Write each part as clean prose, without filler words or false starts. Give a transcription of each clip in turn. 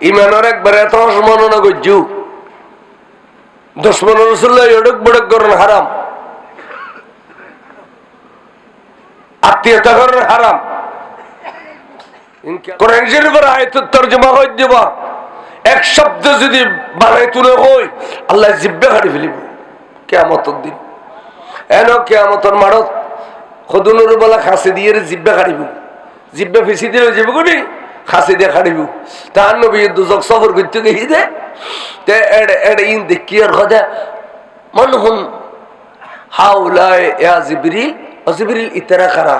ইমানের একবারে এত অসমাননা করছু দুশ্মন রাসূলুল্লাহ এডক বড়ক করেন হারাম, আত্মীয়তা করেন হারাম। কোরআন শরীফের আয়াতের তরজমা হই দিবা এক শব্দ যদি বানাই তুলে হই আল্লাহ জিব্বে কাটি ফেলিব কিয়ামতের দিন। এন কিয়ামতের মাঠত খদুনুর বলা খাসি দিয়ে জিব্বে কাটিব, জিব্বে ফেসি দিলে যাব কোনি খাসি দিয়ে কাটিব। তার নবী দুজক সফর করতে গিয়ে দে তে এড ইন দেখিয়ার কথা মনহুম হাউলাই ইয়া জিবরিল ও জিবরিল ইতরা খারা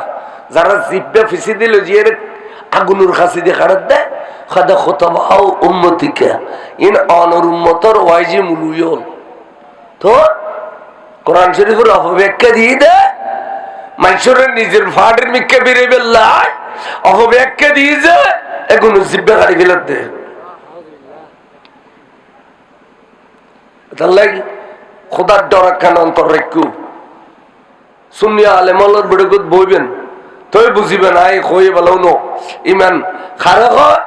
যারা জিব্বে ফেসি দিল যে আগুনুর খাসি দিয়ে কাটত দেয় খাদা খতবাও উম্মতিকা ইন অনর উম্মতর ওয়াইজি মুলুয়ল। তো কোরআন শরীফের অপব্যাখ্যা দিয়ে দে মানুষের নিজের ফাটের মিক্কা বেড়ে বেল্লায় অপব্যাখ্যা দিয়ে যে এগুলো জিব্বে কাটি ফেলত দে। তার লাগি খোদার ডরাখান অন্তর রেখু সুন্নিয়া আলেমর বেড়ে বইবেন তই বুঝিবেন আই কই বলাও ন ইমান খারাপ হয়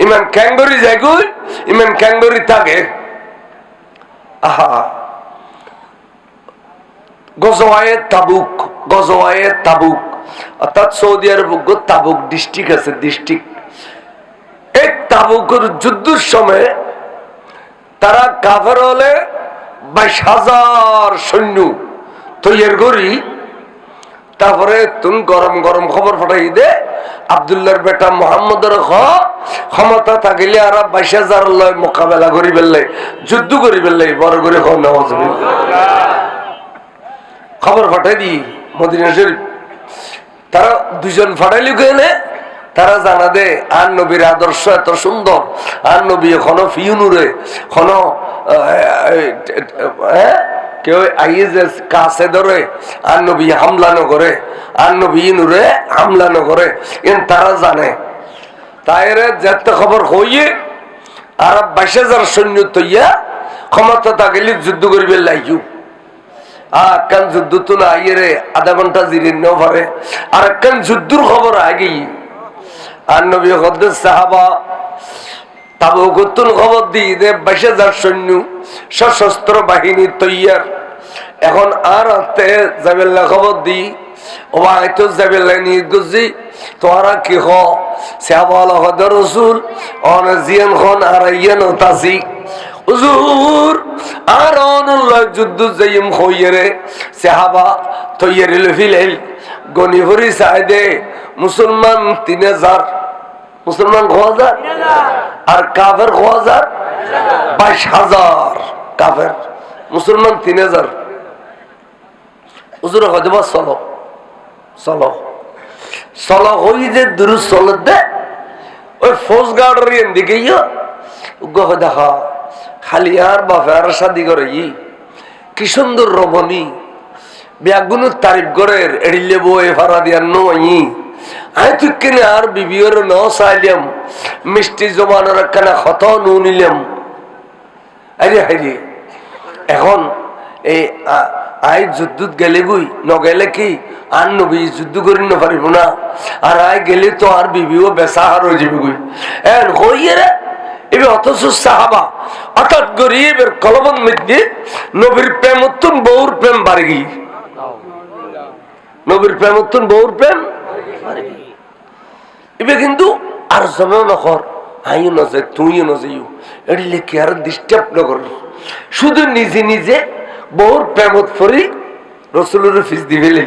ইমান ক্যাঙ্গরি যায় গুই ইমান ক্যাঙ্গরি থাকে। আহা গজওয়ায়ে তাবুক, গজওয়ায়ে তাবুক অর্থাৎ সৌদি আরব তাবুক ডিস্ট্রিক্ট আছে, ডিস্ট্রিক্ট। এই তাবুকের যুদ্ধের সময় তারা কাফের হলে 22,000 সৈন্য তৈয়ার করি। তারপরে তুমি গরম গরম খবর পাঠাই দে আব্দুল্লাহর বেটা মোহাম্মদের ক্ষমতা থাকিলে আর 22,000 লয় মোকাবেলা করি ফেললে যুদ্ধ করি ফেললে বড় করে খবর পাঠাই দি মদিনা শরীফ। তারা দুজন ফাটাইলি কেনে তারা জানা দে আর নবীর আদর্শ এত সুন্দর, আর নবী এখনো ফিউনুরে এখনো কেউ আইয়ে যে কাছে ধরে আর নবী হামলা নগরে আর নবী নুরে হামলা নগরে তারা জানে। তাইরে যেতে খবর হইয়ে আর 22,000 সৈন্য তৈয়া ক্ষমতা থাকিলে যুদ্ধ করিবে লাইউ। কান যুদ্ধ তো না আইয়ে রে আধা ঘন্টা জিরিয়ে নেও পারে আর কান যুদ্ধর খবর আগেই আর নবী হদ্দের সাহাবা তাবুকুতুন খবর দিই দে 22,000 সৈন্য সশস্ত্র বাহিনী তৈয়ার। এখন আর হাতে জাবেল্লা খবর দিই ও হয়তো জাবেল্লা নিয়ে গুজি তোরা কি হ সাহাবাল হদর রসুল অন জিয়ান খন আর ইয়ান তাসি হুজুর আর অনুল্লাহ যুদ্ধ যাইম হইরে সাহাবা তৈয়ারি লফিলেল গনিভরি সাইদে মুসলমান 3,000 মুসলমান 1000 আর কাফের 1000 22,000 কাফের মুসলমান 3,000। হুজুর হজবা চলো চলো চলো হই যে দূর চলো দে ওই ফৌজ গার্ডের দিকে দেখা খালি আর বাপের শাদি করে কি সুন্দর রমণী ব্যাগুনের তারিফ করে এড়িলে বই ফারা দিয়ার নই আয় তুই কেনে আর বিবিওর ন চাইলাম মিষ্টি জমানোর একখানা ক্ষত নু নিলাম। আরে হাইরে এখন এই আই যুদ্ধত গেলে গুই নগেলে কি আর নবী যুদ্ধ করি না পারিব না আর আই গেলে তো আর বিবিও বেসাহার হয়ে যাবে গুই এন হইয়ে রে এবার অথচ সাহাবা অর্থাৎ গরিবের কলবন মধ্যে নবীর প্রেম উত্তম বউর প্রেম বাড়ি গিয়ে নবীর প্রেম উত্তম বউর প্রেম এবার কিন্তু আর জমেও নকর আইও না যায় তুইও না যাইও এটি লেখে আর ডিস্টার্ব না কর শুধু নিজে নিজে বউর প্রেমত ফরি রসুলের ফিস দি ফেলে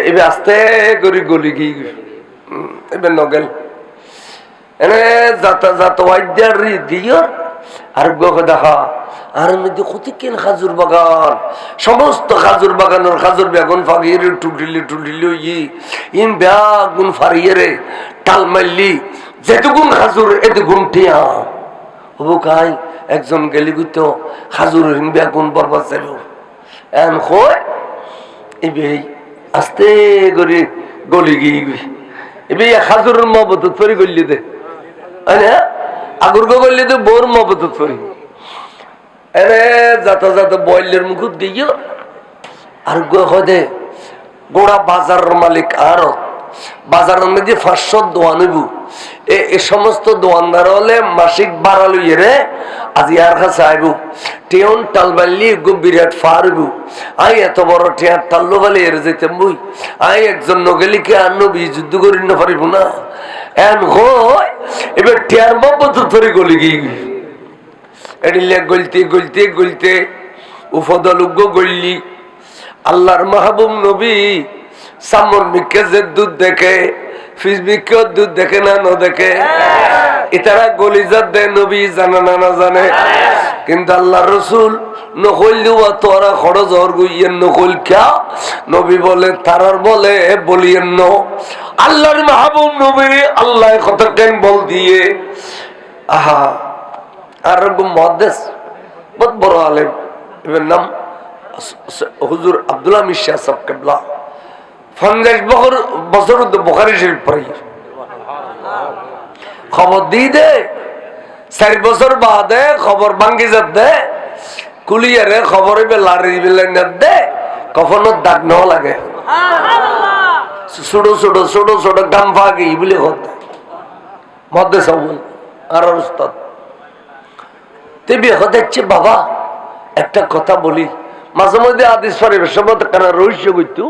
এবার আস্তে করে গলি গিয়ে এবার নগেল এনে যাতা যাত ওয়াইদার দিও আর দেখা আর মধ্যে কতক্ষণ খাজুর বাগান সমস্ত খাজুর বাগানের খাজুর বেগুন ফাগিয়ে টুটিলি ইন বেগুন ফারিয়ে রে টাল মারলি যেটুকুন খাজুর এটুকুন টিয়া হবো খাই একজন গেলি তো খাজুর বেগুন বরবাদ যাব এন হয় এবার আস্তে করে গলি গিয়ে এবার খাজুরের মহবত তৈরি করলি দে আগুর করলে তো বোর মহবত করি এরে যাতা যাতা বয়লের মুখত গিয়ে আর দে গোড়া বাজার মালিক আর বাজারের মধ্যে 500 দোয়ান হইব এ সমস্ত দোয়ানদার হলে মাসিক ভাড়া লইয়ে রে আজি আর কাছে আইব টেউন টালবাল্লি গো বিরাট ফার হইব আই এত বড় টেয়ার টাল্লো বালি এর যেতাম বই আই একজন নগেলিকে আর নবী যুদ্ধ করি না পারিব না এন হয় এবার টেয়ার বাবা তো ধরে গলি গিয়ে এডিলে গলতে গলতে গলতে উফদলুগ্য গল্লি আল্লাহর মাহবুব নবী সামর মিকে যে দুধ দেখে ফিসবিকে দুধ দেখে না ন দেখে এটারা গলিজাত দেয় নবী জানে না না জানে কিন্তু আল্লাহ রসুল নকল দিবা তোরা খরচ হর গুইয়েন নকল খ্যা নবী বলে তারার বলে বলিয়েন ন আল্লাহর মাহবুব নবী আল্লাহ কথা কেন বল দিয়ে আহা আর মহাদ্দেশ বহুত বড় আলেম এবার নাম হুজুর আব্দুল্লাহ মিশা সাহেব কেবলা 50 বছর বুখারী শরীফ পড়াই খবর দিয়ে দে 4 বছর বাদে খবর ভাঙ্গি যাত দে কুলিয়ারে খবর হইবে লারি বিলে না দে কখনো দাগ ন লাগে ছোট ছোট ছোট ছোট গাম ফাঁকি বলে হতে মধ্যে সব আর উস্তাদ তেবি হচ্ছে বাবা একটা কথা বলি মাঝে মধ্যে আদিস পরিবেশ কেন রহস্য করতো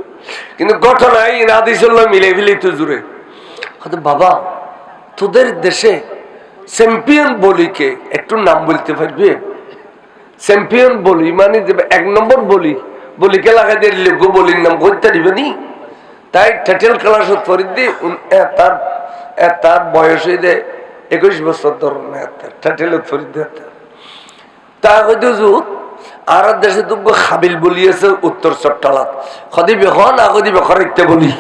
কিন্তু ঘটনায় আদিস মিলে ফেলি তো জুড়ে বাবা তোদের দেশে চ্যাম্পিয়ন বলিকে একটু নাম বলতে পারবে চ্যাম্পিয়ন বলি মানে এক নম্বর বলিকে লাগাই দিয়ে লোক বলির নাম করতে দিবে নি তাই টাইটেল ক্লাস ফরিদি তার বয়স হয়ে দেয় 21 বছর ধরনের টাইটেল ফরিদ তা হয়তো জুত আর দেশে তো খাবিল বলি আছে উত্তর চট্টালাত সদি বেখন আগদি বেখর ইত্যে বলি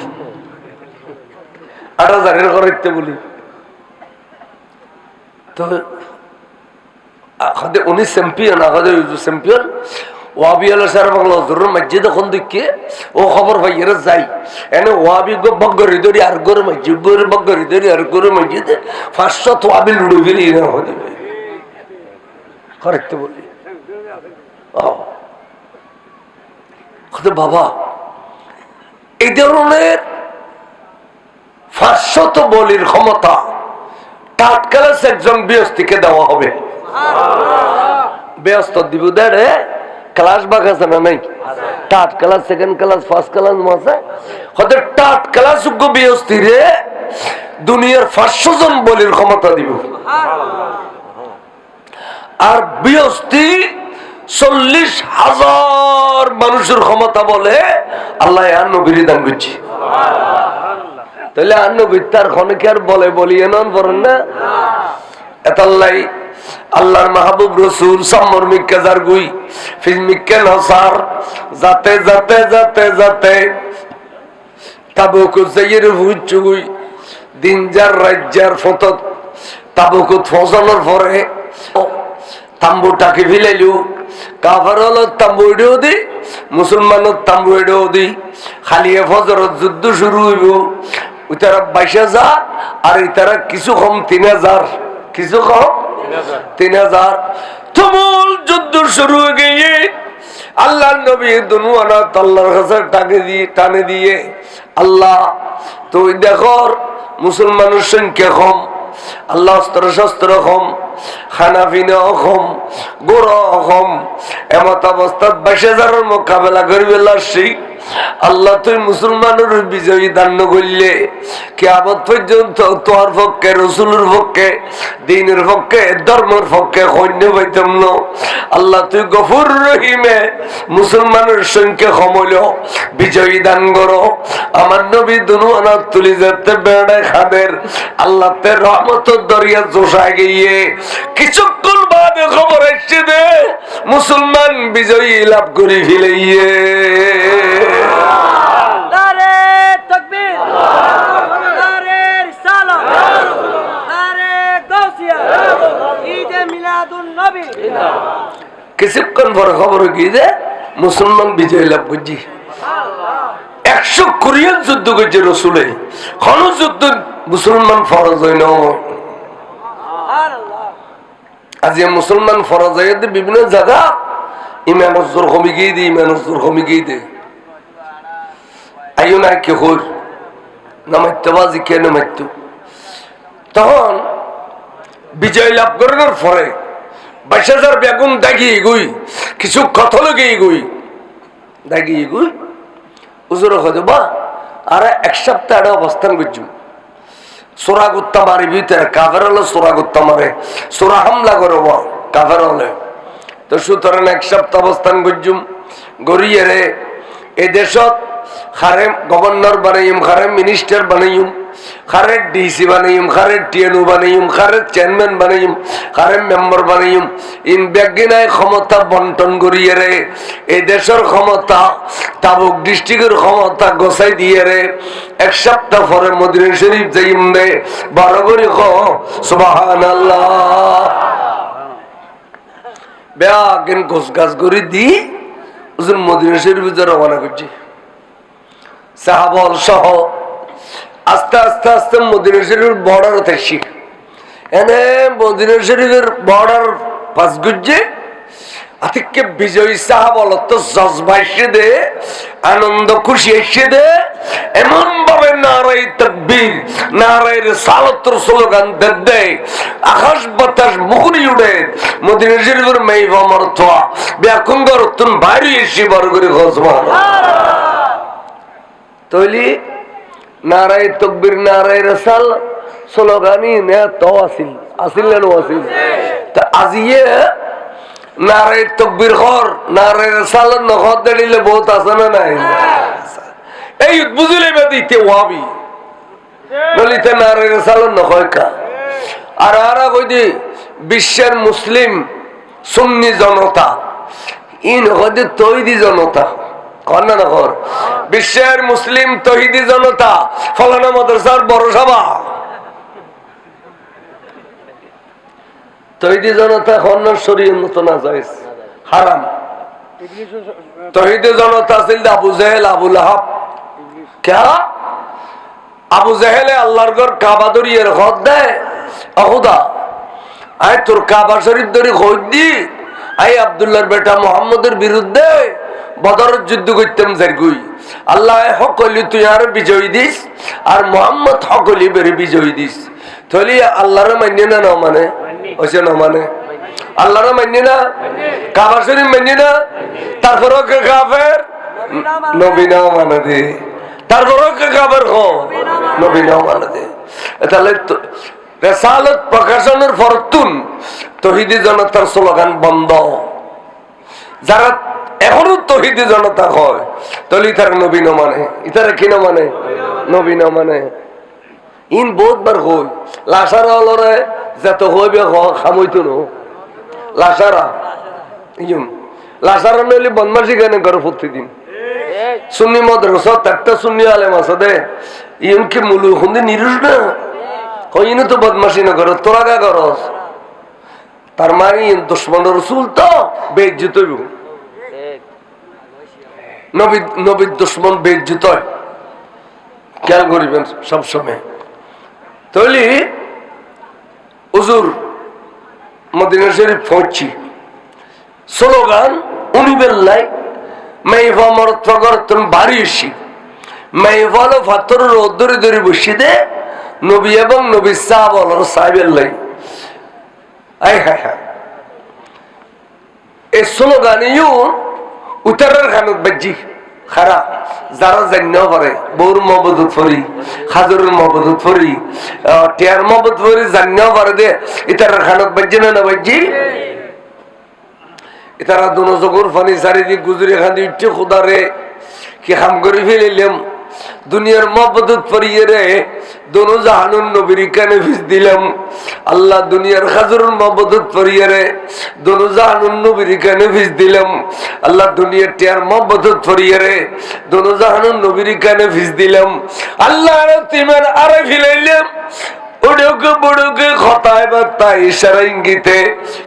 8000 ঘর ইত্যে বলি তো আখদে উনি চ্যাম্পিয়ন আখদে চ্যাম্পিয়ন ওয়াবি আলো সার বাংলা জরুর মসজিদ এখন দেখে ও খবর ভাই এরা যাই এনে ওয়াবি গো বগরি ধরি আর গরু মসজিদ গরু বগরি ধরি আর গরু মসজিদ 500 ওয়াবি লুড়ে ফেলি না হদি করেক্ট বলি বাবা এই ধরনের 500 বলির ক্ষমতা টাটকালাস একজন ব্যস্তিকে দেওয়া হবে ব্যস্ত দিব দেড়ে ক্লাস বাগ আছে না নাই টাট class second class first class আছে হয়তো টাট ক্লাস যোগ্য ব্যস্তি রে দুনিয়ার 500 জন বলির ক্ষমতা দিব আর ব্যস্তি 40,000 মানুষের ক্ষমতা বলে আল্লাহ আর নবীর দান করছি তাহলে আর নবীর তার ক্ষণিক আর বলে বলি এমন বলেন না এতাল্লাই আল্লাহর মাহবুব রসুল সাম্মর মিক্কা যার গুই ফিজ মিক্কা নসার যাতে যাতে যাতে যাতে তাবুক যাইয়ের হুইচ্ছু গুই দিন যার রাজ্যার ফতত তাবুকুত ফসলের পরে তাম্বুটাকে ফিলাইলু কাফার হলো তাম্বু এডেও দি মুসলমানের তাম্বু এডেও দি খালিয়ে ফজরত যুদ্ধ শুরু হইব ওইতারা 22,000 আর ইতারা কিছু কম 3,000 কিছু কম 3,000 তুমুল যুদ্ধ শুরু হয়ে গিয়ে আল্লাহ নবী দুনুয়ানা আল্লাহর কাছে টানে দিয়ে আল্লাহ তুই দেখো মুসলমানের সংখ্যা কম আল্লাহ অস্ত্র শস্ত্র কম খানা পিনা কম গোড়া কম এমত অবস্থায় 22,000 মোকাবেলা করবে লাসি আল্লাহ তুই মুসলমানের বিজয়ী দান করলে কিয়ামত পর্যন্ত তোর পক্ষে রসুলের পক্ষে দ্বীনের পক্ষে ধর্মের পক্ষে সৈন্য পাইতাম না আল্লাহ তুই গফুর রহিমে মুসলমানের সংখ্যা কমল বিজয়ী দান করো আমার নবী দুনুয়ানা তুলি যেতে বেড়ায় খাদের আল্লাহ তে রহমতের দরিয়া জোশায় গিয়ে কিছুক্ষণ বাদে খবর এসছে দে মুসলমান বিজয়ী লাভ করে ফেলে কিছুক্ষণ পরে খবর কি যে মুসলমান বিজয় লাভ করছি 100 কোরিয়ান যুদ্ধ করছে রসুলে কোন যুদ্ধ মুসলমান ফরজ হয় না আজ মুসলমান ফরজ হয়ে বিভিন্ন জায়গা ইমানের জোর কমে গিয়ে দিই ইমানের জোর কমে গিয়ে দে আইও না কে হর নামাইতে বাজি কে নামাইত। তখন বিজয় লাভ করানোর পরে 22,000 বেগুন দাগিয়ে গুই কিছু কথা লগিয়ে গুই দাগিয়ে গুই হুজুর হয়তো বা আর 1 সপ্তাহ অবস্থান করছু সোরা গুত্তা মারি ভিতরে কাফের হলে সোরা গুত্তা মারে সোরা হামলা করব কাফের হলে। তো সুতরাং 1 সপ্তাহ অবস্থান করছুম গড়িয়ে রে এ দেশত খারে গভর্নর বানাইম, খারে মিনিস্টার বানাইম, খারে ডিসি বানাইম, খারে টিএনও বানাইম, খারে চেয়ারম্যান বানাইম, খারে মেম্বার বানাইম। ইন ব্যাগিনায় ক্ষমতা বন্টন করিয়ে রে এই দেশের ক্ষমতা তাবুক ডিস্ট্রিক্টের ক্ষমতা গোছাই দিয়ে রে 1 সপ্তাহ পরে মদিনা শরীফ যাইম রে বড় করে খ সুবহানাল্লাহ। ব্যাগিন গোছ গাছ করে দি হুজুর মদিনা শরীফে রওনা করছি সাহাবল সহ। আস্তে আস্তে আস্তে মদিনা শরীফের বর্ডার থাকছি এনে মদিনা শরীফের বর্ডার পাস গুজে আতিককে বিজয়ী সাহাবল তো জজবা এসে দে আনন্দ খুশি এসে দে এমন ভাবে নারায়ে তাকবীর নারায়ে রিসালাতের স্লোগান দেয় আকাশ বাতাস মুখরি উড়ে মদিনা শরীফের মেইবা মরতোয়া ব্যাকুঙ্গর তুন বাইরে এসে বড় করে সুবহানাল্লাহ। তৈলি নারায়ে তাকবীর নারায়ে রিসাল স্লোগানই নে তো আসিল না আসিল। তা আজিয়ে নারায়ে তাকবীর কর নারায়ে রিসাল নখত দিলে বহুত আছে না নাই এই বুঝলে দিতে ওয়াবি নলিতে নারায়ে রিসাল নখয় কা আর আরা কইদি বিশ্বের মুসলিম সুন্নি জনতা ইন হদে তৈরি জনতা কন্যা নগর বিশ্বের মুসলিম তহিদি জনতা ফলানা মাদ্রাসার বড় সভা তহিদি জনতা কন্যার শরীর মতো না যায় হারাম। তহিদি জনতা ছিল আবু জেহেল আবু লাহাব ক্যা আবু জেহেলে আল্লাহর ঘর কাবা দরিয়ে হদ দেয় আহুদা আয় তোর কাবা শরীফ ধরে খোঁজ দি আই আব্দুল্লাহর বেটা মোহাম্মদের বিরুদ্ধে বদরের যুদ্ধ করতাম জারগুই আল্লাহ হকলি তুই আর বিজয় দিস আর মোহাম্মদ হকলি বেরে বিজয় দিস। তাহলে আল্লাহর মান্য না না মানে ওসে না মানে আল্লাহর মান্য না কাবা শরীফ মান্য না তারপরও কে কাফের নবী না মানে দে তারপরও কে কাফের হ নবী না মানে দে। তাহলে রিসালাত প্রকাশনের ফরতুন তৌহিদি জনতার স্লোগান বন্ধ। যারা এখনো তৌহিদি জনতা হয় তাহলে তারা নবী না মানে ইতারা কি না মানে নবী না মানে ইন বহুতবার হই লাসারা হলরে যত হইবে খামইতো ন লাসারা ইয়ুম লাসারা নইলে বদমাশি কেন করে প্রতিদিন সুন্নি মাদ্রাসা একটা সুন্নি আলেম আছে দে ইয়ুম কি মুলু খুন্দি নিরুস না হইনি তো বদমাশি না করো তোরা কা করস তার মানে দুশমন রাসূল তো বেইজ্জত হইব নবীর দুশমন বেইজ্জত হয় খেয়াল করিবেন সবসময়। তাহলে হুজুর মদিনা শরীফ পৌঁছি স্লোগান উনি বেল্লাই মেইভা মরতগর তুমি বাড়ি এসি মেইভালো ফাতর রোদ ধরে ধরে বসি দে নবী এবং নবী সাহাব সাহেবের লাই আয় হ্যাঁ হ্যাঁ এই স্লোগান উত্তরের খানত বাজি খারা যারা জান্য করে বৌর মহবুত ফরি খাজুরের মহবুত ফরি টিয়ার মহবুত ফরি জান্য করে দে ইতারের খানত বাজি না না বাজি ইতারা দুনো চকুর ফানি চারিদিক গুজরি খান উঠছে খুদারে কি খাম করে ফেলিলাম দুনিয়ার মহবুত ফরিয়ে রে দোনো জাহানুন নবীর কানে ভিজ দিলাম আল্লাহ দুনিয়ার খাজুরুল মহবুত ফরিয়ে রে দোনো জাহানুন নবীর কানে ভিজ দিলাম আল্লাহ দুনিয়ার টিয়ার মহবুত ফরিয়ে রে দোনো জাহানুন নবীর কানে ভিজ দিলাম আল্লাহ তিমার আরে ফিলাইলাম ওডকে বড়কে খতায় বার্তায় ইশারা ইঙ্গিতে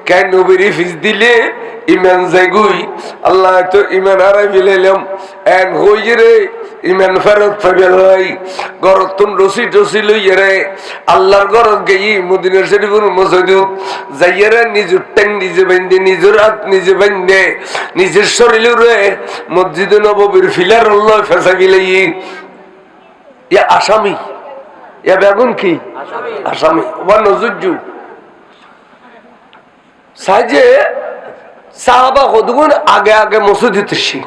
কেন নবীর ভিজ দিলে ইমান জাগুই আল্লাহ তো ইমান আরে ফিলাইলাম এন হই রে ইমান ফেরত পাবেলাই গরতুন রসি টসি লইয়ে রে আল্লাহর ঘরত গেই মদিনা শরীফের মসজিদত যাইয়ে রে নিজের ট্যাং নিজে বান্ধে নিজের হাত নিজে বান্ধে নিজের শরীর রে মসজিদে নববীর ফিলার আল্লাহ ফেসা গিলাই ইয়া আসামি, ইয়া বেগুন কি আসামি ওয়া নজুজু সাজে সাহাবা কতগুণ আগে আগে মসজিদে ছি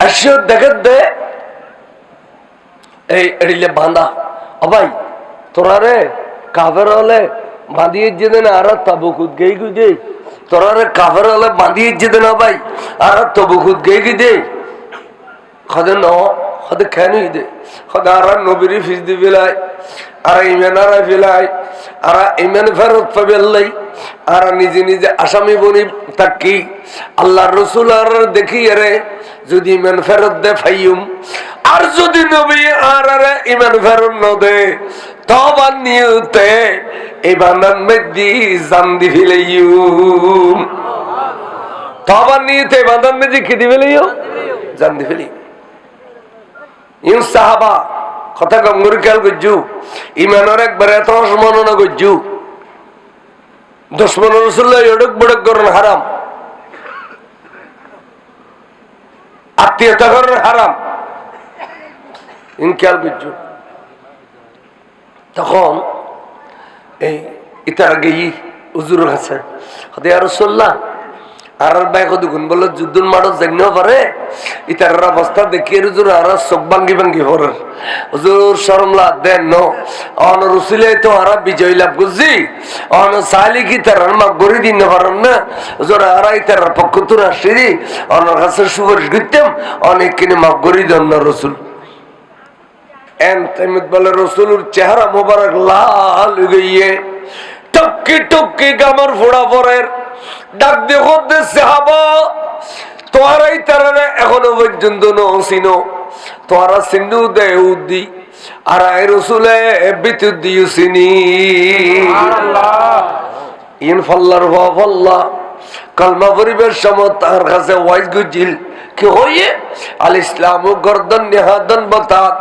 আসে দেখে দে এই এড়িলে বাঁধা ও ভাই তোরা রে কাফের হলে বাঁধিয়ে যেতে না আর তাবুকুত গেই গুদে তোরা রে কাফের হলে বাঁধিয়ে যেতে না ভাই আর তাবুকুত গেই গুদে খদে ন খদে খেনুই দে খদে আর নবীরি ফিস দি ফেলাই আর ইমান আর ফেলাই আর ইমান ফেরত পাবেলাই আর নিজে নিজে আসামি বনি তাকি আল্লাহ রসুল আর দেখি রে যদি ইমান ফেরত দে ফাইম আর যদি নবী আর ইমান ফেরত ন দে তবার নিয়তে এই বান্দার মধ্যে জান দি ফেলাইম তবার নিয়তে বান্দার মধ্যে কি দি ফেলাইও জান দি ফেলি ইউ সাহাবা কথা গঙ্গুর খেয়াল করছু ইমানের একবার এত অসমাননা করছু দুশমন রাসূলুল্লাহ এডক বড়ক করেন হারাম আত্মীয়তা করেন হারাম ইন খেয়াল করছু তখন এই ইতার গেই হুজুর কাছে হদে ইয়া রাসূলুল্লাহ আর ভাই কতক্ষণ বললো যুদ্ধের মাঠে জানিও পারে ইতার অবস্থা দেখিয়ে হুজুর আর চোখ ভাঙ্গি ভাঙ্গি পড়ে হুজুর শরমলা দেন ন অন রসুলে তো আর বিজয় লাভ করছি অন সালি কি তার মাপ গড়ি দিন পারেন না হুজুর আর ইতার পক্ষ তো আসি অনার কাছে সুপারিশ করতাম অনেক কিনে মাপ গড়ি দেন না রসুল এন তাইমত বলে রসুলের চেহারা মোবারক লাল গিয়ে টপকি টপকি গামার ফোড়া পরের ডাক দেখো সাহাবা তোরাই তারা এখনো পর্যন্ত নসিনো তোরা সিন্ধু দেয় উদ্দি আর রসুলে বিদ্যুৎ দিয়েছিনি ইন ফাল্লার ফাল্লা কালমা পরিবেশ সময় তার কাছে ওয়াইজ গুজিল কি হইয়ে আল ইসলাম গর্দন নিহাদন বতাত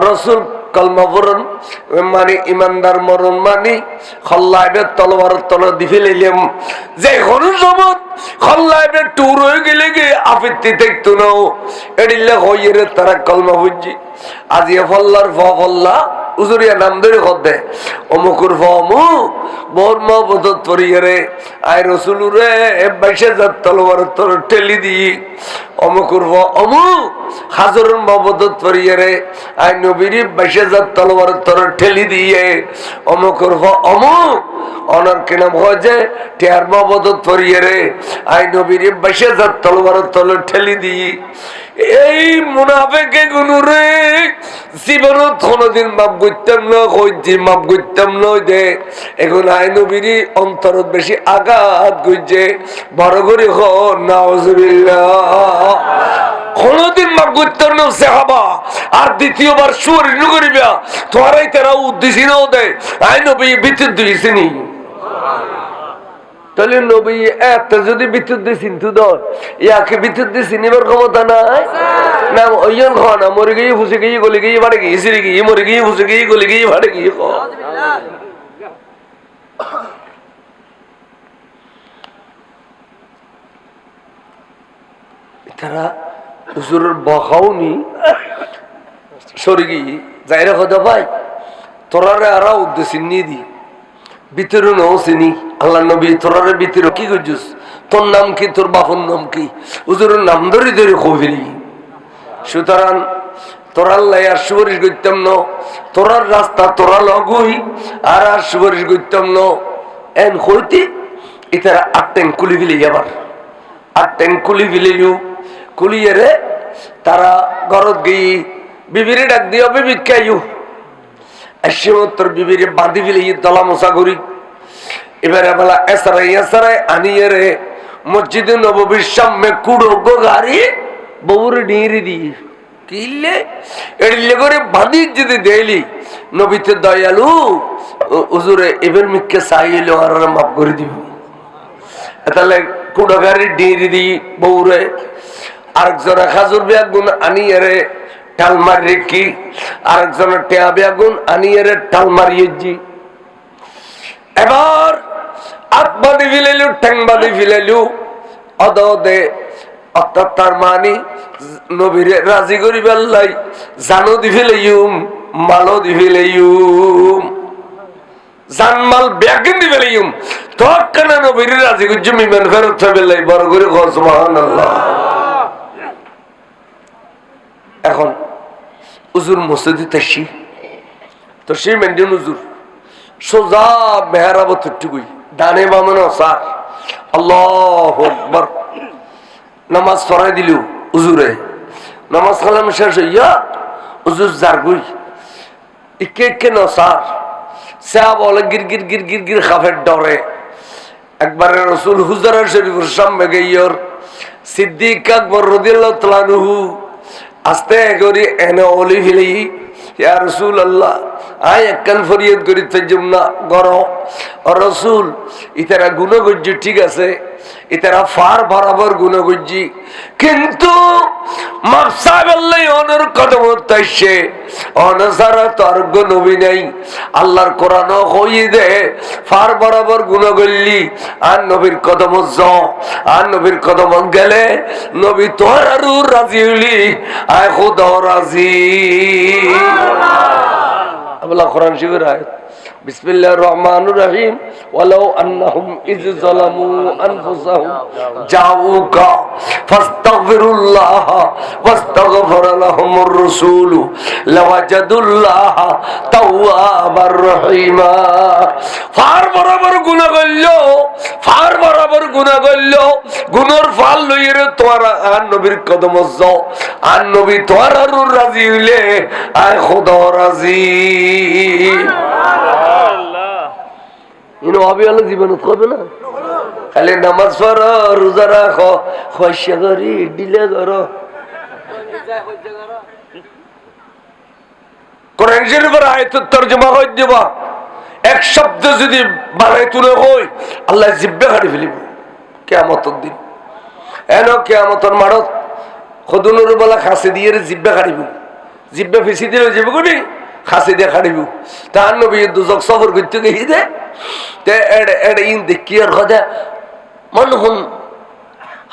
রসুল কলমা পড়ন মানে ইমানদার মরণ মানি খল্লাইবে তলোয়ার তলো দি ফেলাইলাম যে কোনো সময় খল্লাইবে টুর হয়ে গেলে গে আপত্তি দেখতো না এডিল্লা হইয়ে রে তারা কলমা বুঝছি আজিয়া ফল্লার ফল্লা উজুরিয়া নাম ধরে কদে অমুকুর ফমুক মোর মহবত পড়িয়ে রে আই রসুল রে 22,000 তলোয়ার তল ঠেলি দি অমুকুর অমুক হাজরের মহবত পড়িয়ে রে আই নবীর 22,000 তলোয়ার তল ঠেলি দিয়ে অমুকুর অমুক অনার কি নাম হয় যে টেয়ার মহবত পড়িয়ে রে আই নবীর 22,000 তলোয়ার তল ঠেলি দিয়ে এই মুনাফেকে গুনু রে জীবনত কোনদিন মাপ করতাম না কইছি মাপ করতাম না দে এখন আই নবীর অন্তরত বেশি আঘাত করছে বড় করে হ নাউজুবিল্লাহ কোনদিন মাপ করতাম না সাহাবা আর দ্বিতীয়বার সুরিন করিবা তোরাই তারা উদ্দেশ্য নাও দে আই নবী বিদ্যুৎ দিয়েছিনি তাহলে নবী এত যদি বিদ্যুৎ দিয়ে চিন্তু দর ইয়াকে বিদ্যুৎ দিয়ে চিনিবার ক্ষমতা নাই না ওইজন খাওয়া না মরে গিয়ে ফুসে গিয়ে গলে গিয়ে ভাড়ে গিয়ে সিঁড়ি গিয়ে মরে গিয়ে ফুসে গিয়ে গলে গিয়ে ভাড়ে গিয়ে তারা হুজুরের বখাওনি সরে গিয়ে যাইরা কথা ভাই তোরারে আরা উদ্দেশ্য নিয়ে দি ভিতরে নও চিনি আল্লাহ নবী তোরারে ভিতরে কি করছিস তোর নাম কি তোর বাপর নাম কি হুজুরের নাম ধরে ধরে কবিলি সুতরাং তোরার লাই আর সুপারিশ করতাম ন তোরার রাস্তা তোরা লগই আর সুপারিশ করতাম ন এন হইতে এটারা 8 ট্যাঙ্ক কুলি ফেলে যাবার 8 ট্যাঙ্ক কুলি ফেলিলু কুলিয়ে রে তারা ঘরত গিয়ে বিবিরে ডাক দিয়ে বিবি খাইও তোর বিবিরে বাঁধি ফেলে দলা মশা করি এবারে বেলা এসারাই আনিয়ে রে মসজিদে নববীর সামনে কুড়ো গো গাড়ি বউরে নিয়ে দিয়ে কিনলে এড়িলে করে বাঁধি যদি দেলি নবীতে দয়ালু হুজুরে এবার মিককে চাইলে আর মাফ করে দিব তাহলে কুড়ো গাড়ি ডিঁড়ি দিই বউরে আরেকজনে খাজুর বেগুন আনিয়ে রে টাল মারি কি আরেকজনের টেয়া বেগুন আনিয়ে রে টাল মারিয়েছি এবার হাত বাঁধি ফেলাইলু ঠ্যাং বাঁধি ফেলাইলু অদে অর্থাৎ তার মানি নবীরে রাজি করিবার লাই জানো দি ফেলাইম, মালও দি ফেলাইম, জানমাল ব্যাগিন দি ফেলাইম, তখন নবীরে রাজি করছি বিমান ফেরত ফেলাই বড় করে ঘর সুবহানাল্লাহ। এখন হুজুর মসজিদে তাইছি তো সেই মেন্ডিন হুজুর সোজা মেহরাবত টুকুই ডানে বামে নসার আল্লাহু আকবার নামাজ পড়াই দিল হুজুরে। নামাজ কালাম শেষ হইয়া হুজুর জারগুই ইকে ইকে নসার সা বলে গির গির গির গির গির খাফের ডরে। একবারে রসুল হুজরা শরীফের সামনে গিয়ে সিদ্দিক আকবর রাদিয়াল্লাহু তাআলা আনহু আস্তে করি এনে অলি ফেলি, ইয়া রাসূলুল্লাহ আয় একখান ফরিয়াদ করি তাইজুম না গর ও রসুল ইতারা গুনাহ করছি ঠিক আছে, ইতারা ফার বরাবর গুনাহ করছি, কিন্তু মাফসাব আল্লাহ ওনার কদম তাইছে অনসারা তোর নবী নাই। আল্লাহর কোরআন কইয়ে দে ফার বরাবর গুনাহ করলি আর নবীর কদম যাও, আর নবীর কদম গেলে নবী তোর আর রাজি হইলি, আয় খোদা রাজি। আল্লাহ কোরআন শরীফের আয়াত বিসমিল্লাহির রহমানির রহিম ওয়ালাউ আন্নাহুম ইয যালামু আনফুসাহুম জাউকা ফাস্তাগফিরুল্লাহ ওয়াস্তাগফারা লাহুমুর রাসূল লাওয়াজাদুল্লাহ তাওয়াবার রহিমা। ফার বরাবর গুনাহ করলো, ফার বরাবর গুনাহ করলো, গুনার ফল লইরে তোরা আর নবীর কদম যাও, আর নবী তোর আর রাজি হইলে আয় খোদা রাজি। জীবনত হবে না খালি নামাজ পড়ো রোজা রাখো খসা করি ডিলে করো। কোরআন শরীফের আয়াতের তরজমা হই দিবা এক শব্দ যদি বানাই তুলে হই আল্লাহ জিব্বে কাটি ফেলিব কিয়ামতের দিন। এন কিয়ামতের মাঠত খদুনুর বলা খাসি দিয়ে জিব্বে কাটিব, জিব্বে ফেসি দিলে যাবো কোনি খাসি দিয়ে কাটিব। তার নবী দুজক সফর করতে গিয়ে দে তে এড ইন দেখিয়ার কথা মনহুম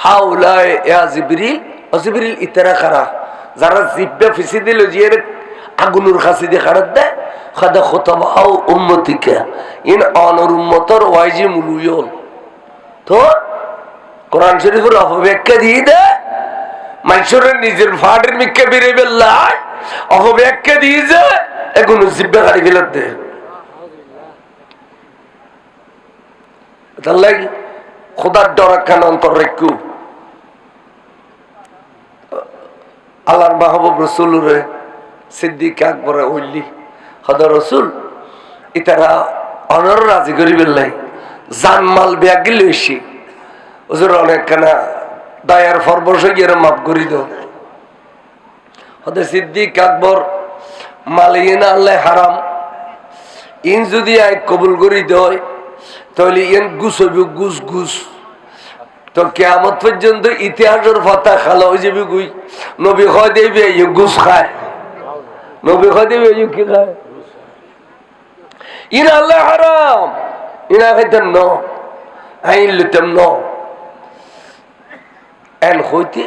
হাউলাই ইয়া জিবরিল ও জিবরিল ইতারা খারা যারা জিব্বে ফেসি দিল যে আগুনুর খাসি দিয়ে কাটাত দেয় খাদা খতবাও উম্মতিকা ইন অনর উম্মতর ওয়াইজি মুলুয়ল। তো কোরআন শরীফের অপব্যাখ্যা দিয়ে দে মানুষের নিজের ফাটের মিক্কা বেড়ে বেল্লায় অপব্যাখ্যা দিয়ে যে এগুলো জিব্বে কাটি ফেলত দে। তার লাগি খোদার ডরাখান অন্তর রেখু আল্লাহর মাহবুব রসুল রে সিদ্দিক আকবরে হইলি খোদা রসুল ইতারা অনর রাজি করি বেল্লাই জানমাল ব্যাগি লইছি হুজুর অনেকখানা দায়ার ফরবশ গিয়ে মাফ করি দাও। হতে সিদ্দিক আকবর মালিনা আল্লাহ হারাম ইন যদি আই কবুল করি দেয় তাহলে ইন গুস হইব গুস গুস। তো কিয়ামত পর্যন্ত ইতিহাসের ফাতা খালা হয়ে যাবে গুই নবী হয় দেবে গুস খায়, নবী হয় দেবে কি খায় ইন আল্লাহ হারাম ইনা খাইতেন ন আইন লইতাম ন এন হইতে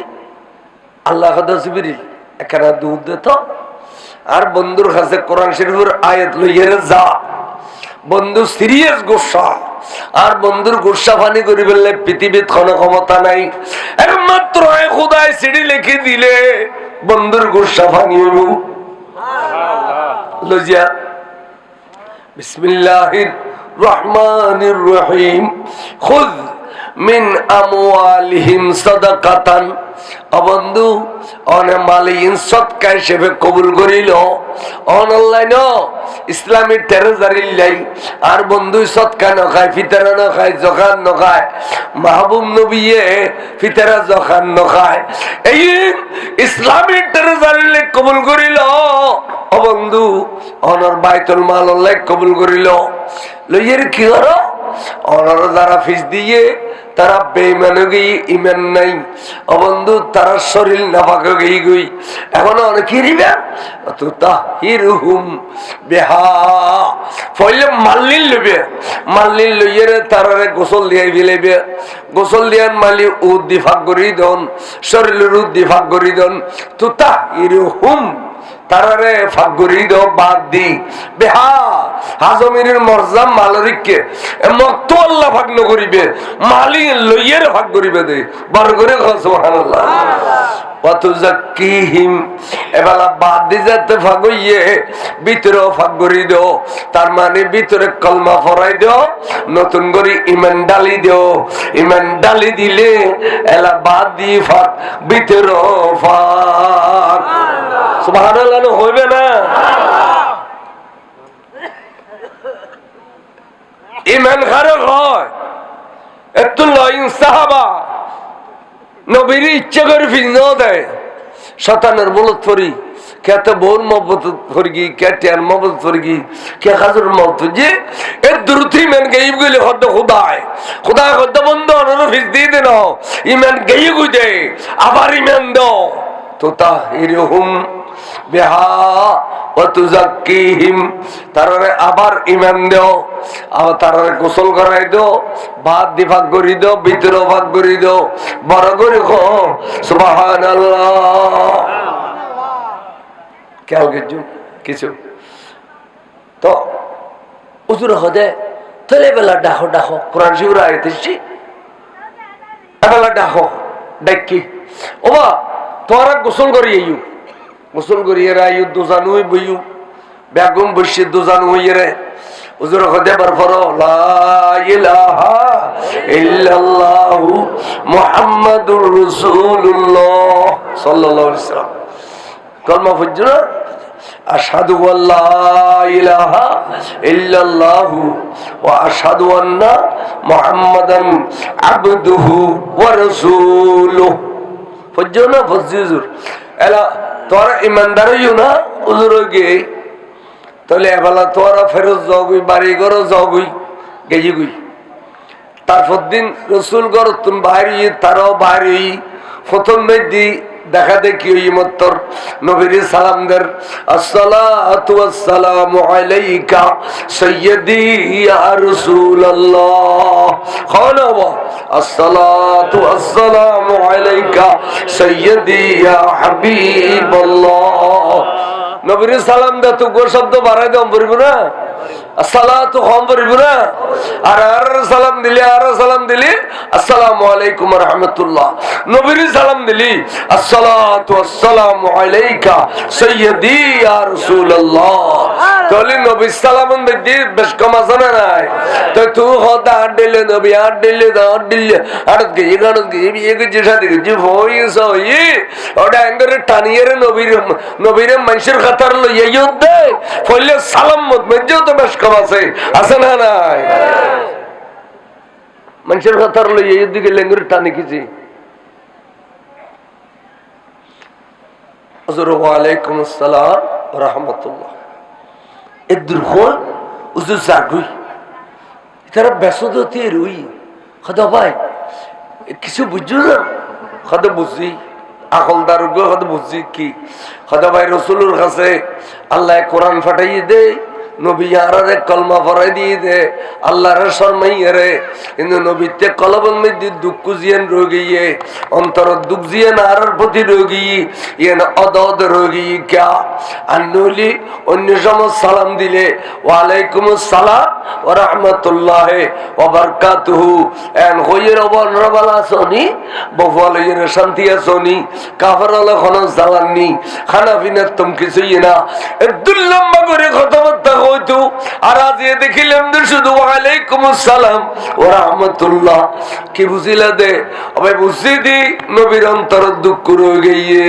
আল্লাহ জিবরিল একখানা দুধ দিত আর বন্ধুর কাছে কোরআন শরীফের আয়াত লইয়ে যা। বন্ধু সিরিয়াস গোসা আর বন্ধুর গোসা ফানি করি বললে পৃথিবীর কোনো ক্ষমতা নাই, একমাত্র খোদায় সিঁড়ি লিখে দিলে বন্ধুর গোসা ফানি হইব। লজিয়া বিসমিল্লাহির রহমানির রহিম খুদ মিন আমওয়ালিহিম সাদাকাতান। বন্ধু অনে মালিন সদকা হিসেবে কবুল করিল অনলাইন ইসলামী টেরোজারিল্লাই আর বন্ধু সদকা নখায় ফিতারা নখায় জখান নখায় মাহবুব নবীয়ে ফিতারা জখান নখায় এই ইসলামী টেরোজারিল্লাই কবুল করিল বন্ধু অনর বাইতুল মাল কবুল করিল লইয়ের কি করো ওনারা যারা ফিস দিয়ে তারা বেঈমান গই, ইমান নাই অবন্ধু, তারা শরীর নাপাক গই গই এখন অনেকে রিবা তো তাহিরুহুম বিহা ফলে মাল্লিন লইবে, মাল্লিন লইয়ে তারারে গোসল দিয়াই ফেলেবে, গোসল দিয়ান মালি উদ্দি ভাগ করি দন, শরীরের উদ্দি ভাগ করি দন তো তাহিরুহুম তারারে ফাঁক করি দো বাদ দি বেহা হাজমির মরজাম মালরিককে মক্ত আল্লাহ ভাগ নকরিবে মালি লইয়ের ভাগ করিবে দে বার করে সুবহানাল্লাহ ওয়াতুযাক্কিহিম এবালা বাদ দি যেতে ভাগ হইয়ে ভিতরে ভাগ করি দাও, তার মানে ভিতরে কলমা পড়াই দাও, নতুন করে ঈমান ডালি দাও, ঈমান ডালি দিলে এলা বাদ দি ভাগ ভিতরে ভাগ সুবহানাল্লাহ হইবে না। ঈমান খারাপ হয় এত লইন সাহাবা নবীর ইচ্ছা করে ফিজ দেয় শতানের বলত ফরি খেতে বোর মহব্বত ফরগি কে টিয়ার মহব্বত ফরগি কে খাজুর মহব্বত যে এর দ্রুত ইমান গাইব গেলে হদ্দ খুদায় খুদায় হদ্দ বন্ধ অনর ফিজ দিয়ে দেন ইমান গাইয়ে গুই দে আবার ইমান দাও তো তাহিরুহুম বিহা ওয়া তুযাক্কিহিম তারারে আবার ঈমান দাও, আবার তারারে গোসল করাই দাও, ভাত দি ভাগ করি দাও, ভিতরে ভাগ করি দাও, বড় করে কো সুবহানাল্লাহ। খেয়াল কিছু কিছু তো উজুর হদে তলে বেলা ডাকো ডাকো কোরআন শিউরা আইতেছি বেলা ডাকো ডাকি ওবা তোরা গোসল করি আইউ, গোসল করিয়ে রাইউ দুজান হই বইউ বেগম বসে দুজান হইয়ে রে হুজুর হদে বরফর লা ইলাহা ইল্লাল্লাহু মুহাম্মাদুর রাসূলুল্লাহ সাল্লাল্লাহু আলাইহি ওয়াসাল্লাম কলমা পড়ছো না আশহাদু আল্লা ইলাহা ইল্লাল্লাহু ওয়া আশহাদু আন্না মুহাম্মাদান আবদুহু ওয়া রাসূলুহু পড়ছো না পড়ছি হুজুর এলা তোরা ইমানদার হইও না হুজুর গে তাহলে এবেলা তোরা ফেরত যাওগুই বাড়ি ঘরও যাওগুই গেজি গুই তারপর দিন রসুল ঘর তুমি বাইরে তারাও বাইরে প্রথম দি দেখা দেখি ওই মত্তর নবীর সালামদের আসসালাতু ওয়াসসালামু আলাইকা সাইয়্যিদি ইয়া রাসূলুল্লাহ খানাবা আসসালাতু ওয়াসসালামু আলাইকা সাইয়্যিদি ইয়া হাবিবাল্লাহ নবীর সালাম দা তো গো শব্দ বাড়াই দাম পড়ব না আসসালাতু কম পড়ব না আর সালাম দিলি আর সালাম দিলি আসসালামু আলাইকুম ওয়া রাহমাতুল্লাহ নবীর সালাম দিলি আসসালাতু ওয়াসসালামু আলাইকা সাইয়্যিদি ইয়া রাসূলুল্লাহ তাহলে নবীর সালাম দি বেশ কম আছে না নাই তো তুই হদা আর দিলে নবী আর দিলে আর দিলে আর গিয়ে গানত গিয়ে একে যে সাথে যে ভয়েস হই ওটা এঙ্গরে টানিয়ে নবীর মানুষের খাতার লইয়া ইউদে ফলে সালাম মত মেজেও তো বেশ কম আছে না নাই মানুষের খাতার লইয়া ইউদ দিকে লেঙ্গুরে টানি কিছু হুজুর ওয়া আলাইকুম আসসালাম ওয়া রাহমাতুল্লাহ এদুর হল হুজুর জাগুই তারা ব্যস্ততে রই খদা ভাই কিছু বুঝছো না খদা বুঝি আকলদার কথা বুঝছি কি খদা ভাই রসুলের কাছে আল্লাহ কোরআন ফাটাইয়ে দে নবী আরে কলমা পড়াই দিয়ে দে আল্লাহর শরমাইয়ে রে কিন্তু নবীতে কলবের মধ্যে দুঃখ জিয়ান রোগিয়ে অন্তর দুঃখ জিয়ান আর প্রতি রোগী ইয়েন অদদ রোগী ক্যা আন্নলি অন্য সময় সালাম দিলে ওয়ালাইকুম আসসালাম ওয়া রাহমাতুল্লাহি ওয়া বারাকাতুহু এন হইয়ের অবনরবালা আসনি বফালের শান্তি আসনি কাফারালা কোন জালাননি খানা পিনা তুম কিছুই না দুল্লম্বা করে কথাবার্তা হইতো আর আজ দেখিলাম শুধু ওয়ালাইকুম আসসালাম ওয়া রাহমাতুল্লাহ কি বুঝিলা দে আবে বুঝি দি নবীর অন্তর দুঃখ রয়ে গিয়ে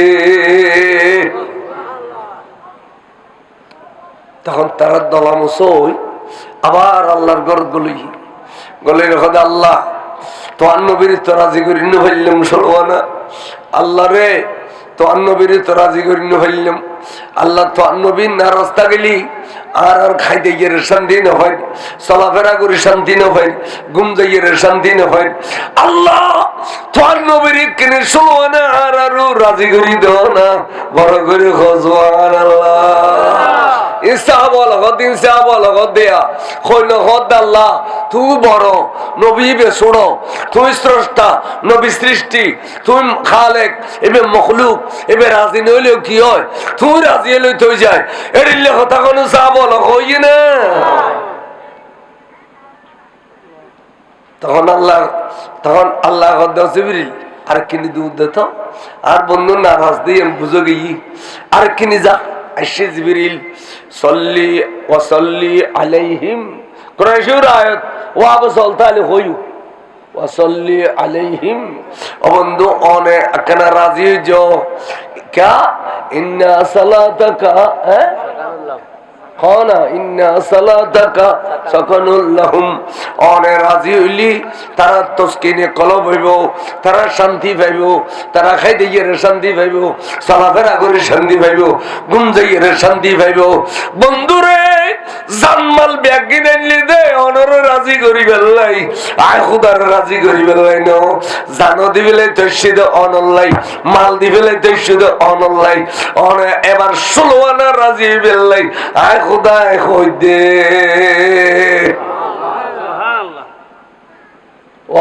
তখন তারা দলামসই আবার আল্লাহর ঘর গলে রেখে আল্লাহ তোমার নবীর তো রাজি করি নি ফেললাম সলবানা আল্লাহ রে তোমার নবীর তো রাজি করি নি ফেললাম আল্লাহ তোমার নবীর না রাস্তা গেলি আর আর খাইতে গিয়ে শান্তি না হয়, চলাফেরা করে শান্তি না হয়, ঘুম যাইয়ে শান্তি না হয়। আল্লাহ তোমার নবীর কিনে শোনো না আর আরো রাজি করি দাও না, বড় করে খোঁজওয়ান আল্লাহ তুই বড় নবী বেসুড়ো, তুই স্রষ্টা নবী সৃষ্টি, তুই খালেক এবে মখলুক, এবে রাজি নইলেও কি হয়, তুই রাজি হইলে তুই যায় এড়িলে কথা কোনো চা বলো হই না। তখন আল্লাহ জিবরিল আর কিনি দুধ দিত, আর বন্ধু নারাজ দিয়ে বুঝো গিয়ে আর কিনি যা আইসে জিবরিল সল্লি ওয়াসল্লি আলাইহিম কুরাইশের আয়াত ওয়া বসলতালে হইউ ওয়াসল্লি আলাইহিম। ও বন্ধু অনে কেনা রাজি যো क्या इन्ना सलातका है খানা ইন্না সালাতাকা সাকানুল লাহুম। অনে রাজি হইলি তারা তসকিনে কলব হইব, তারা শান্তি পাইব, তারা খাইতে গিয়ে শান্তি পাইব, চলাফেরা করে শান্তি পাইব, ঘুম যাইয়ে শান্তি পাইব। বন্ধুরে জানমাল ব্যাগি নাইলি দে অনর রাজি করি বেলাই, আয় খুদার রাজি করি বেলাই ন জানো দিবেলে তৈশিদ অনলাই, মাল দিবেলে তৈশিদ অনলাই, অনে এবার 16 আনা রাজি বেলাই, আয় খুদায় কই দে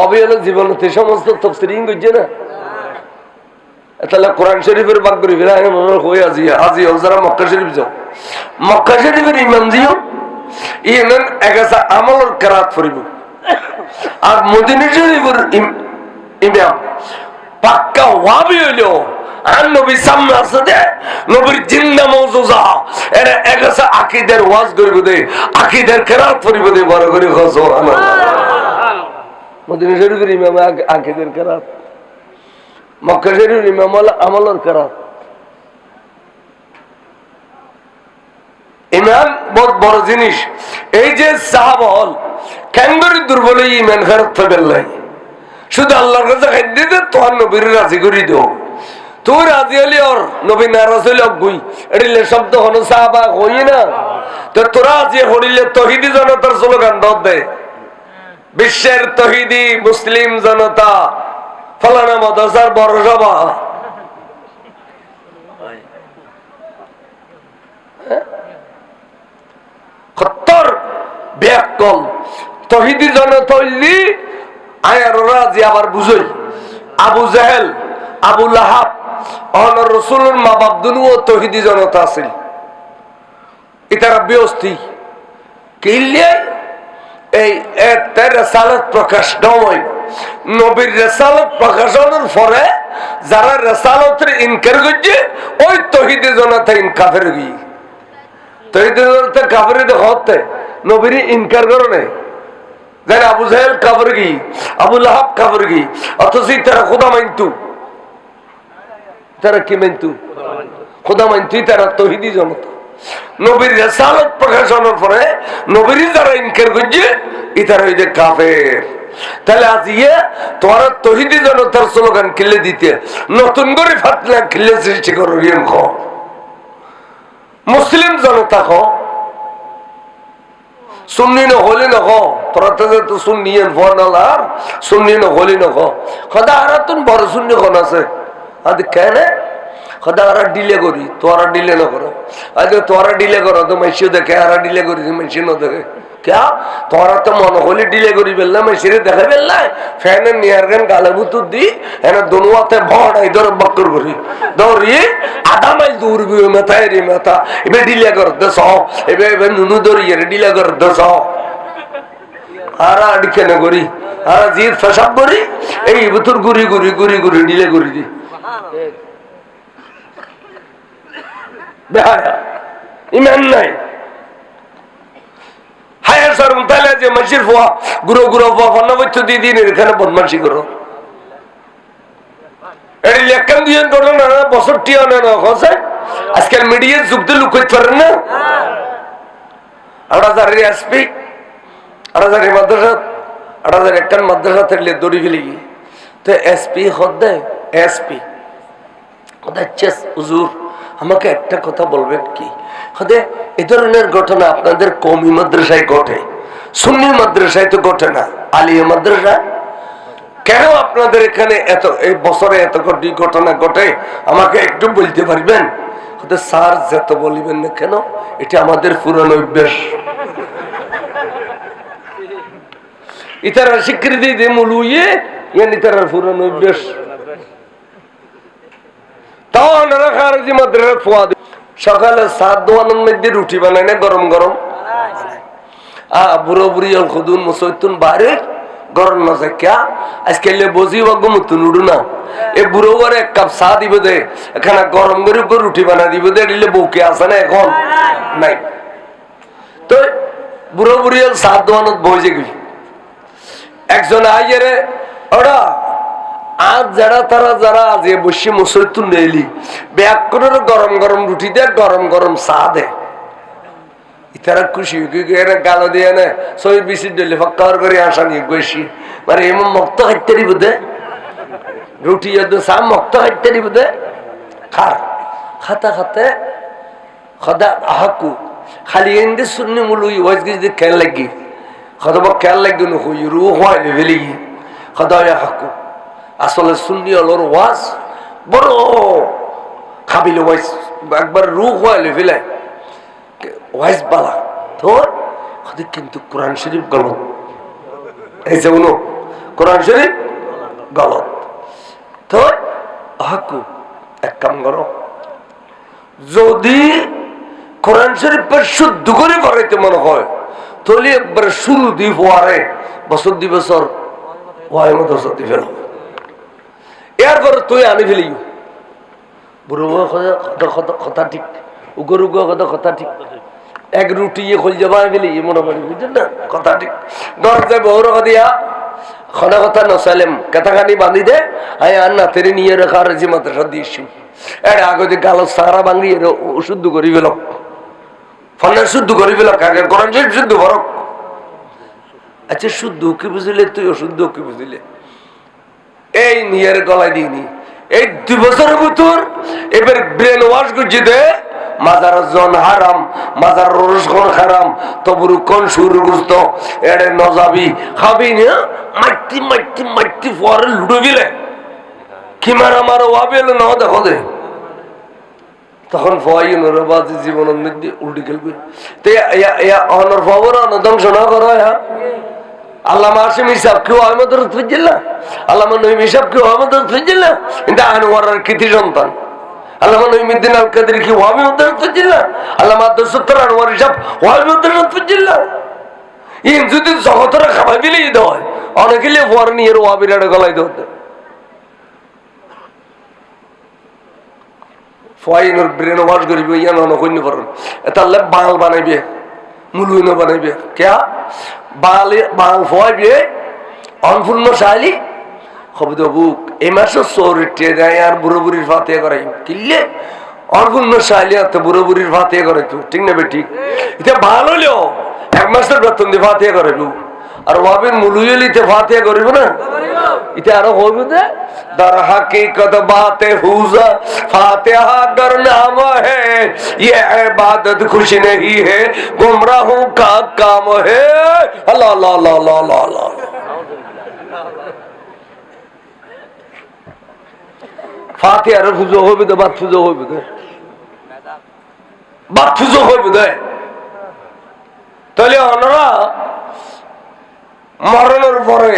অবিয়ালে জীবনতে সমস্ত তফসিরিং করছে না। তাহলে কোরআন শরীফের বাক করি ফিরে হয়ে আজি যারা মক্কা শরীফ যাও, মক্কা শরীফের ইমাম জিও ইমান এগাছা আমলের কেরাত পড়িব, আর মদিনা শরীফের ইমাম পাক্কা ওয়াবি হইলো আর নবী সামনে আছে দে নবীর জিন্দা মওজুজা এর এগাছা আকীদার ওয়াজ করিব দে, আকীদার কেরাত পড়িব দে, বড় করে সুবহানাল্লাহ। মদিনা শরীফের ইমাম আকীদার কেরাত, মক্কা শরীফের ইমাম আমলের কেরাত। ইমান বহুত বড় জিনিস। এই যে সাহাবা হল কেন করে দুর্বল ইমান ফেরত ফেলাই, শুধু আল্লাহর কাছে খাইতে দে তোমার নবীর রাজি করি দেও, তুই রাজি হলি ওর নবী নারাজ হইলে অগুই এড়িলে শব্দ হলো সাহাবা হই না। তো তোরা যে হরিলে তহিদি জনতার স্লোগান দে, বিশ্বের তহিদি মুসলিম জনতা ফলানা মাদ্রাসার বড় সভা, খত্তর ব্যাকল তহিদি জনতা হইলি আয়ার রাজি আবার বুঝই আবু জাহেল আবু লাহাব অনর রসুলের মা বাপ দুনুও তহিদি জনতা আছিল, ইতারা বিয়স্তি কিলিয়ে এই এর রেসালত প্রকাশ নয়। নবীর রেসালত প্রকাশনের পরে যারা রেসালতের ইনকার করছে ওই তহিদি জনতা ইনকাফের গিয়ে তহিদি জনতা কাফের হতে নবীর ইনকার করে নাই, জানে আবু জাহেল কাফের গি, আবু লাহাব কাফের গি, অথচ তারা খোদা মানতু, তারা কি মানতু খোদা মানতু, তারা তহিদি জনতা। নবীর রিসালাত প্রকাশনের পরে নবীর যারা ইনকার করছে ইতারা ওই যে কাফের। তাহলে আজ তোরা তহিদি জনতার স্লোগান খেলে দিতে নতুন করে ফাতলা খেলে সৃষ্টি করো রিয়াম খ মুসলিম জনতা খ সুন্নি ন হলি নখ, তোরা তো সুন্নি ফোনালার সুন্নি ন হলি নখ খদা আর তুন বড় সুন্নি খন আছে আজ কেন খদা আর ডিলে করি, তোরা ডিলে না করো, আজ তোরা ডিলে করো তো মাইসিও দেখে আর ডিলে করি মাইসি ন দেখে क्या তোরা তো মনে হলি ডিলে করি বেললাম মাইসিরে দেখে বেললাই ফ্যানের নিয়ার গান গালে বুতুর দি এনে দুনুয়াতে ভড় ইধর বক্কর করি দৌড়ি আধা মাইল দূর বি মেথা এরি মেথা এবে ডিলে কর দেশ এবে এবে নুনু দৌড়িয়ে ডিলে কর দেশ আর আডিকে না করি আর জিদ ফেসাব করি এই বুতুর গুড়ি গুড়ি গুড়ি গুড়ি ডিলে করি দি বেহায়া ইমান নাই হায়ার স্যার তাহলে যে মাসির ফোয়া গুরো গুরো ফোয়া ফন্না বচ্চ দিয়ে দিন এখানে বদমাসি করো এটি লেখান দিয়ে করো না বছর টিয়া না খসে আজকাল মিডিয়ার যুক্ত লুক করতে পারেন না 8000 এসপি 8000 মাদ্রাসা 8000 একখান মাদ্রাসা থাকলে দড়ি ফেলে গিয়ে তো এসপি হদ্দে এসপি হুজুর আমাকে একটা কথা বলবেন কি হতে এ ধরনের ঘটনা আপনাদের কওমি মাদ্রাসায় ঘটে, সুন্নি মাদ্রাসায় তো ঘটে না, আলিয়া মাদ্রাসায় কেন আপনাদের এখানে এত এই বছরে এত কোটি ঘটনা ঘটে আমাকে একটু বলতে পারবেন? হতে স্যার যত বলিবেন না কেন এটা আমাদের পুরানো অভ্যাস। ইতারা স্বীকৃতি দিয়ে মূলুয়ে ইতারার পুরানো অভ্যাস। তাও আপনারা খারেজি মাদ্রাসা ফোয়া দেন, সকালে সাত দোয়ানোর মধ্যে রুটি বানায় না গরম গরম, বুড়ো বুড়ি খুদুন মুসৈতুন বাইরে গরম মজা ক্যা আজকে বসি বা ঘুমতুন উড়ু না এ বুড়ো বারে এক কাপ চা দিব দে, এখানে গরম করে রুটি বানা দিব দে, দিলে বউকে আসে না এখন নাই। তো বুড়ো বুড়ি সাত দোয়ানত বসে গেল, একজন আইয়ারে ওরা আজ যারা তারা যারা আজ বসে মুসৈতুন এলি ব্যাগ করে গরম গরম রুটি দে, গরম গরম চা দে, ইতারা খুশি গালো দিয়ে না শহীদ বিশি দিলে ফাক্কার করে আসা নিয়ে গেছি মানে এমন মক্ত খাইতে বোধে রুটি চা মক্ত খাইতে বোধে খার খাতা খাতে সদা আহাকু খালি এনে শুনি মূল ওয়াজ গিয়ে খেয়াল লাগি সদা খেয়াল লাগি নই রু হয় ভেলি সদা আহাকু আসলে শুনি অলর ওয়াজ বড় খাবিলে ওয়াজ একবার রু হয় ফেলে ওয়াইজ বালা তোর কিন্তু কোরআন শরীফ গলত, এই যে উনো কোরআন শরীফ গলত। তোর হাকু এক কাম করো, যদি কোরআন শরীফের শুদ্ধ করে পড়াইতে মনে হয় তাহলে একবার শুরু দিয়ে পড়ে বছর 2 বছর ওয়াই মতো সত্যি ফেল, এরপরে তুই আনি ফেলি বুড়ো কথা ঠিক উগর উগ কথা ঠিক এক রুটি খোল যাবা বলি মনে করি বুঝছেন না কথা ঠিক দরজায় বউর দিয়া খনা কথা নসালেম কথাখানি বাঁধি দে আয় আর না তেরে নিয়ে রাখা রেজি মাদ্রাসা দিয়েছি এর আগে গালো সারা ভাঙি এর শুদ্ধ করি ফেল ফলে শুদ্ধ করি ফেল কাকে করেন যে শুদ্ধ ফরক। আচ্ছা শুদ্ধ কি বুঝলে তুই অশুদ্ধ কি বুঝলে এই নিয়ের গলায় দিইনি এই 2 বছরের ভিতর এবার ব্রেন ওয়াশ করছি দে মাজার জন হারাম মাজার রসগোল হারাম তবুরু কোন শুরু গুস্ত এড়ে নজাবি খাবি না মাইটি মাইটি মাইটি পরে লুডো গেলে কি মারা মারো ওয়াবেল না দেখো দে তখন ভয় নরবাজি জীবনের মধ্যে উল্টে গেলবে তো অনর খবর অনদংশ না করো হ্যাঁ আল্লামা আসিম হিসাব কেউ আমাদের ফিজিল না, আল্লামা নঈম হিসাব কেউ আমাদের ফিজিল না, কিন্তু আনোয়ারের কৃতি সন্তান আল্লামা নঈমুদ্দিন আল কাদের কি ওয়াবি উদ্দার ফিজিল না, আল্লামা আব্দুল সত্তার আনোয়ার হিসাব ওয়াবি উদ্দার ফিজিল না। ইন যদি জগতরা খাবার বিলেই দেয় অনেকে পর নিয়ে ওয়াবির আড়ে গলায় ধরতে ফয়নোর ব্রেন ওয়াশ করিবে ইয়ান অনকন্য পারেন তাহলে বাল বানাইবে মুলুইন বানাইবে কে বাল ফয়বে অনপূর্ণ শালি খবর বুক এই মাসে চৌরিটে দেয় আর বুড়ো বুড়ির ফাতে করাই কিনলে অনপূর্ণ শালি আর তো বুড়ো বুড়ির ফাতে করে তো ঠিক না বে ঠিক এটা ভালো হলেও 1 মাসের বেতন দিয়ে ফাতে করাইব আর ওয়াবির মুলুইলিতে ফাতে করিব না এটা আরো হইব না दर हकीकत बातें हुज़ा फातिहा दर नाम है ये इबादत खुश नहीं है गुमराहों का काम है अल्लाह अल्लाह अल्लाह अल्लाह अल्लाह फातिहा रे ফুজো হইবে তো বাত ফুজো হইবে তো বাত ফুজো হইবে তো তাহলে ওনারা মরণের পরে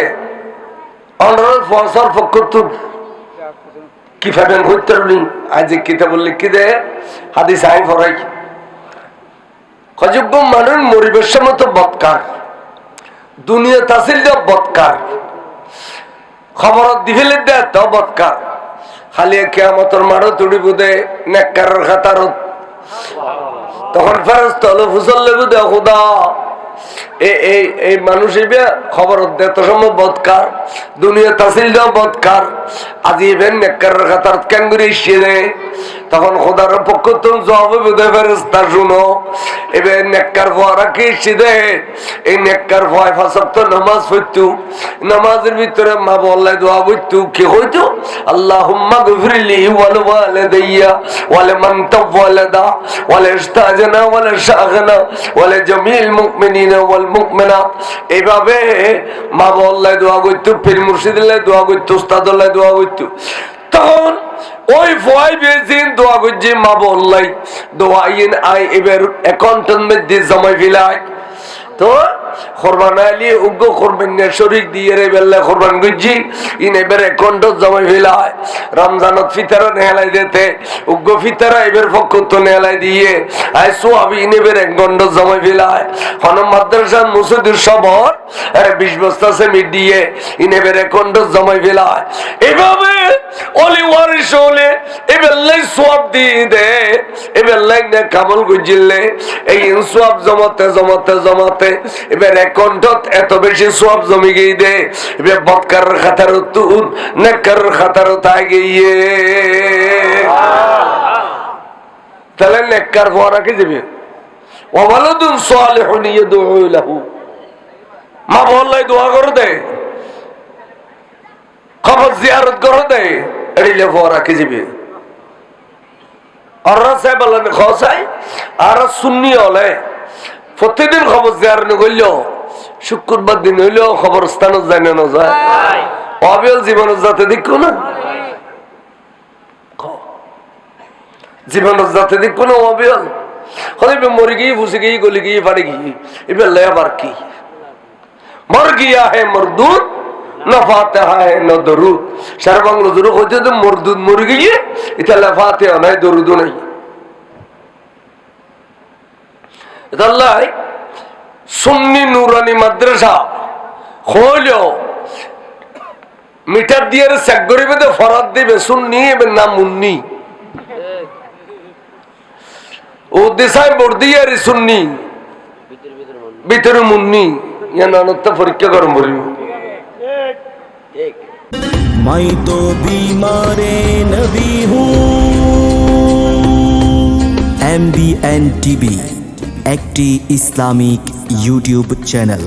অনরল ফসর ফকতুব কি ভাবেন করতে পারবেন আজ কিতাব লিখে দে হাদিস আই ফরাই খজব মানুষ পরিবেশের মতো বদকার দুনিয়া তাসিল দে বদকার খবর দিফেলে দে তো বদকার খালি কিয়ামতের মারো তুড়ি বুদে নেককারের খাতার তখন ফেরেশতা হলো ফুসল লেবু দে খোদা এই মানুষ খবর দেত সময় বদকার দুনিয়া তাসিল দেওয়া বদকার আজি ইভেন নেককারের খাতার কেন করে ইসে দেয় তখন খোদার পক্ষ তুমি জবাব বুঝে ফেরেশতা শুনো এবার নেককার ফোয়ারা কি সিদে এই নেককার ফয় ফাসক্ত নামাজ পড়তো নামাজের ভিতরে মা বললে দোয়া পড়তো কি হইতো আল্লাহুম্মা গফিরলি ওয়াল ওয়ালিদাইয়া ওয়াল মান তাওয়ালাদা ওয়াল ইস্তাজনা ওয়াল শাগনা ওয়াল জামিল মুমিনিনা ওয়াল মুমিনাত এইভাবে মা বললে দোয়া করতো পীর মুর্শিদুল্লাহ দোয়া করতো উস্তাদুল্লাহ দোয়া করতো তখন ওই ভয় বেজিন দোয়া করছে মা বললাই দোয়াইন আই এবার অ্যাকাউন্টের মধ্যে জমা ফেলাই তো কোরবান আলী উগ্র কোরবান শরীক দিয়ে রে বেল্লা কোরবান গুজি ইন এবার অ্যাকাউন্ট জমা ফেলাই রমজানত ফিতরা নেলাই দিতে উগ্র ফিতরা এবার পক্ষ তো নেলাই দিয়ে আই সোয়াবি ইন এবার অ্যাকাউন্ট জমা ফেলাই হন মাদ্রাসা মুসুদুর সবর 20 বস্তা সেমি দিয়ে ইন এবার অ্যাকাউন্ট জমা ফেলাই এভাবে ওলি ওয়ারিস হলে এবার লাই সোয়াব দিয়ে দে এবার লাই না কামল গুজিলে এই সোয়াব জমাতে জমাতে জমাতে এবার অ্যাকাউন্টত এত বেশি সোয়াব জমি গিয়ে দে এবার বদকার খাতার তুন নেকর খাতার তাই গিয়ে তাহলে নেকর ফোয়ারা কি যাবে ওয়ালাদুন সালিহুন ইয়াদউ লাহু মা বললাই দোয়া করে দে কবর জিয়ারত করে দে এড়িলে ফোয়ারা কি যাবে আর রাসে বলেন খসাই আর সুন্নি হলে প্রতিদিন খবর জিয়ারত করল শুক্রবার দিন হইল খবর স্থানত জানে না যায় অবিয়ল জীবন যাতে দেখো না জীবন যাতে দেখো না অবিয়ল হলে মরে গিয়ে বুঝে গিয়ে গলি গিয়ে পারে গিয়ে এবার লে আবার কি মর গিয়া হে মরদুদ না ফাতিহা হে না দরুদ সারা বাংলা জুড়ে হইতে তো মরদুদ মরে গিয়ে এটা লে ফাতিহা নাই দরুদ নাই এটা সুন্নি নুরানি মাদ্রাসা হইল মিটার দিয়ে চেক করিবে তো ফরাদ দিবে সুন্নি এবার নাম মুন্নি ও দেশায় বর্দিয়ারি সুন্নি ভিতরে মুন্নি ইয়া নানত্তা পরীক্ষা করম বলিব मैं तो बीमारे नबी हूँ MBN TV একটি ইসলামিক ইউটিউব চ্যানেল।